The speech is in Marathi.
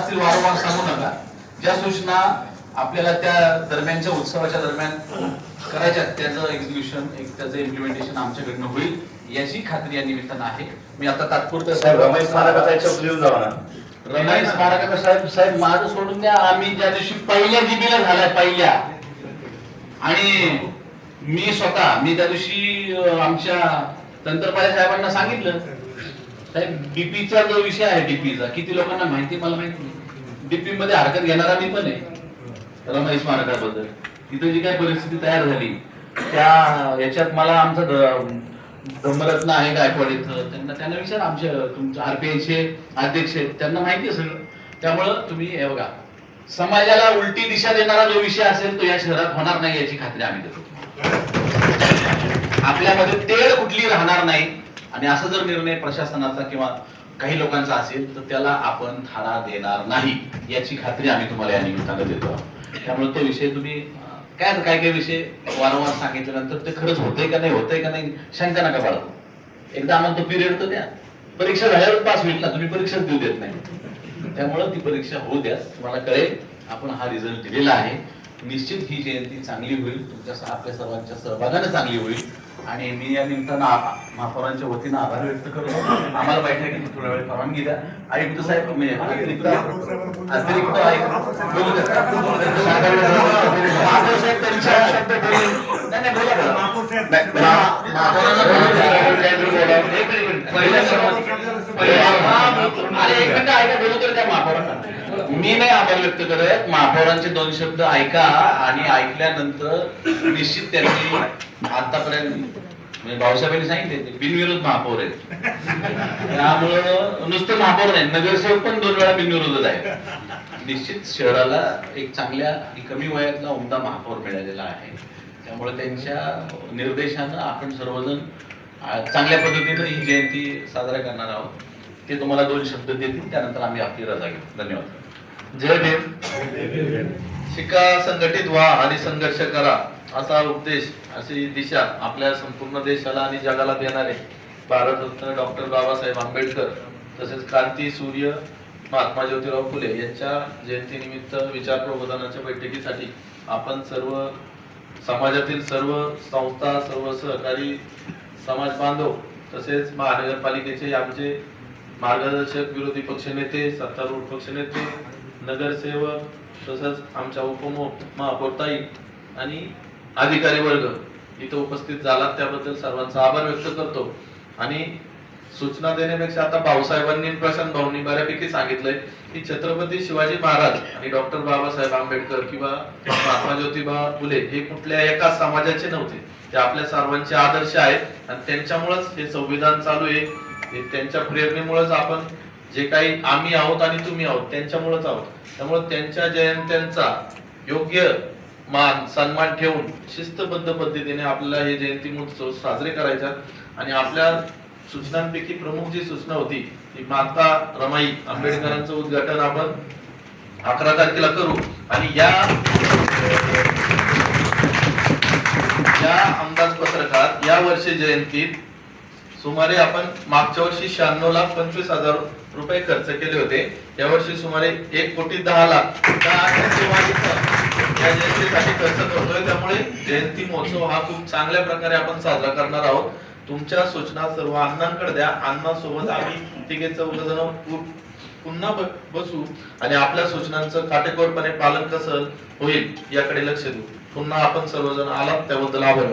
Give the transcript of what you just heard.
असतील वारंवार सांगू नका. ज्या सूचना आपल्याला त्या दरम्यानच्या उत्सवाच्या दरम्यान करायच्या त्याचं एक्झिक्युशन त्याचं इम्प्लिमेंटेशन आमच्याकडनं होईल याची खात्री या निमित्तानं आहे. मी आता तात्पुरतं रमेश स्मारकाचा याच्यावर लिहून जावा ना. रमेश स्मारकाचा साहेब माझं सोडून द्या. आम्ही ज्या दिवशी पहिल्या जीबीला झालाय पहिल्या आणि मी त्या दिवशी आमच्या तंत्रपाळे साहेबांना सांगितलं साहेब डीपीचा जो विषय आहे डीपीचा किती लोकांना माहिती मला माहिती नाही. डीपी मध्ये हरकत घेणारा मी पण आहे रमेश स्मारकाबद्दल. तिथे जी काही परिस्थिती तयार झाली त्या याच्यात मला आमचा धम्मरत्न आहे गायकवाड इथं त्यांना विचार आमच्या तुमच्या आरपीआयचे अध्यक्ष आहेत त्यांना माहिती आहे सगळं. त्यामुळं तुम्ही हे बघा समाजाला उलटी दिशा देणारा जो विषय असेल तो या शहरात होणार नाही याची खात्री आम्ही देतो. आपल्यामध्ये तेढ कुठली राहणार नाही आणि असा जर निर्णय प्रशासनाचा किंवा काही लोकांचा असेल तर त्याला आपण थारा देणार नाही याची खात्री आम्ही तुम्हाला या निमित्तानं देतो. त्यामुळे तो विषय तुम्ही काय काय विषय वारंवार सांगितल्यानंतर ते खरंच होतंय का नाही शंका नका बाळगू. एकदा आम्हाला तो पिरियड तर द्या. परीक्षा झाल्यावर पास होईल ना. तुम्ही परीक्षाच देऊ देत नाही. त्यामुळं ती परीक्षा होऊ द्या. तुम्हाला कळेल आपण हा रिझल्ट दिलेला आहे. निश्चित ही जयंती चांगली होईल. तुमच्या आपल्या सर्वांच्या सहभागाने चांगली होईल आणि मी या निमित्तानं महापौरांच्या वतीनं आभार व्यक्त करतो. आम्हाला बैठकीत थोडा वेळ परवानगी द्या. आयुक्त साहेब अतिरिक्त बोलू देता मी नाही आभार व्यक्त करत. महापौरांचे 2 शब्द ऐका आणि ऐकल्यानंतर निश्चित त्यांनी आतापर्यंत भाऊसाहेबांनी सांगितले बिनविरोध महापौर आहेत. त्यामुळं नुसतं महापौर नाही नगरसेवक पण 2 वेळा बिनविरोधच आहे. निश्चित शहराला एक चांगल्या कमी वयातला उमदा महापौर मिळालेला आहे. त्यामुळे त्यांच्या निर्देशानं आपण सर्वजण चांगल्या पद्धतीनं ही जयंती साजरा करणार आहोत. ते तुम्हाला 2 शब्द देतील त्यानंतर आम्ही आपली रजा घेऊ. धन्यवाद. जय भीम. शिका, संघटित व्हा आणि संघर्ष करा असा उपदेश अशी दिशा आपल्या संपूर्ण देशाला आणि जगाला देणारे भारतरत्न डॉक्टर बाबासाहेब आंबेडकर तसेच क्रांती सूर्य महात्मा ज्योतिराव फुले यांच्या जयंतीनिमित्त विचार प्रबोधनाच्या बैठकीसाठी आपण सर्व समाजातील सर्व संस्था सर्व सहकारी समाज बांधव तसेच महानगरपालिकेचे आमचे मार्गदर्शक विरोधी पक्षनेते सत्तारूढ पक्षनेते नगरसेवक तसंच आमच्या उपमहापौरताई आणि अधिकारी वर्ग इथं उपस्थित झाला त्याबद्दल सर्वांचा आभार व्यक्त करतो. आणि सूचना देण्यापेक्षा आता भाऊसाहेबांनी प्रशांत भाऊंनी बऱ्यापैकी सांगितलंय की छत्रपती शिवाजी महाराज आणि डॉक्टर बाबासाहेब आंबेडकर किंवा महात्मा ज्योतिबा फुले हे कुठल्या एका समाजाचे नव्हते. ते आपल्या सर्वांचे आदर्श आहेत आणि त्यांच्यामुळेच हे संविधान चालू आहे. त्यांच्या प्रेरणेमुळेच आपण जे काही आम्ही आहोत आणि तुम्ही आहोत त्यांच्यामुळेच आहोत. त्यामुळे त्यांच्या जयंत्यांचा योग्य मान सन्मान ठेवून शिस्तबद्ध पद्धतीने आपल्याला हे जयंती महोत्सव साजरे करायचा. आणि आपल्या सूचनांपैकी प्रमुख जी सूचना होती ती माता रमाई आंबेडकरांचं उद्घाटन आपण 11 तारखेला करू. आणि या अंदाजपत्रकात या वर्षी जयंतीत सुमारे आपण मागच्या वर्षी 96,25,000 रुपये खर्च केले होते. या वर्षी सुमारे 1,10,00,000 या जयंतीसाठी खर्च करतोय. त्यामुळे जयंती महोत्सव हा खूप चांगल्या प्रकारे आपण साजरा करणार आहोत. तुमच्या सूचना सर्व अण्णांकडे द्या. अण्णांसोबत आम्ही तिघे 4 जण पुन्हा बसू आणि आपल्या सूचनांचं काटेकोरपणे पालन कसं होईल याकडे लक्ष देऊ. पुन्हा आपण सर्वजण आलात त्याबद्दल आभार.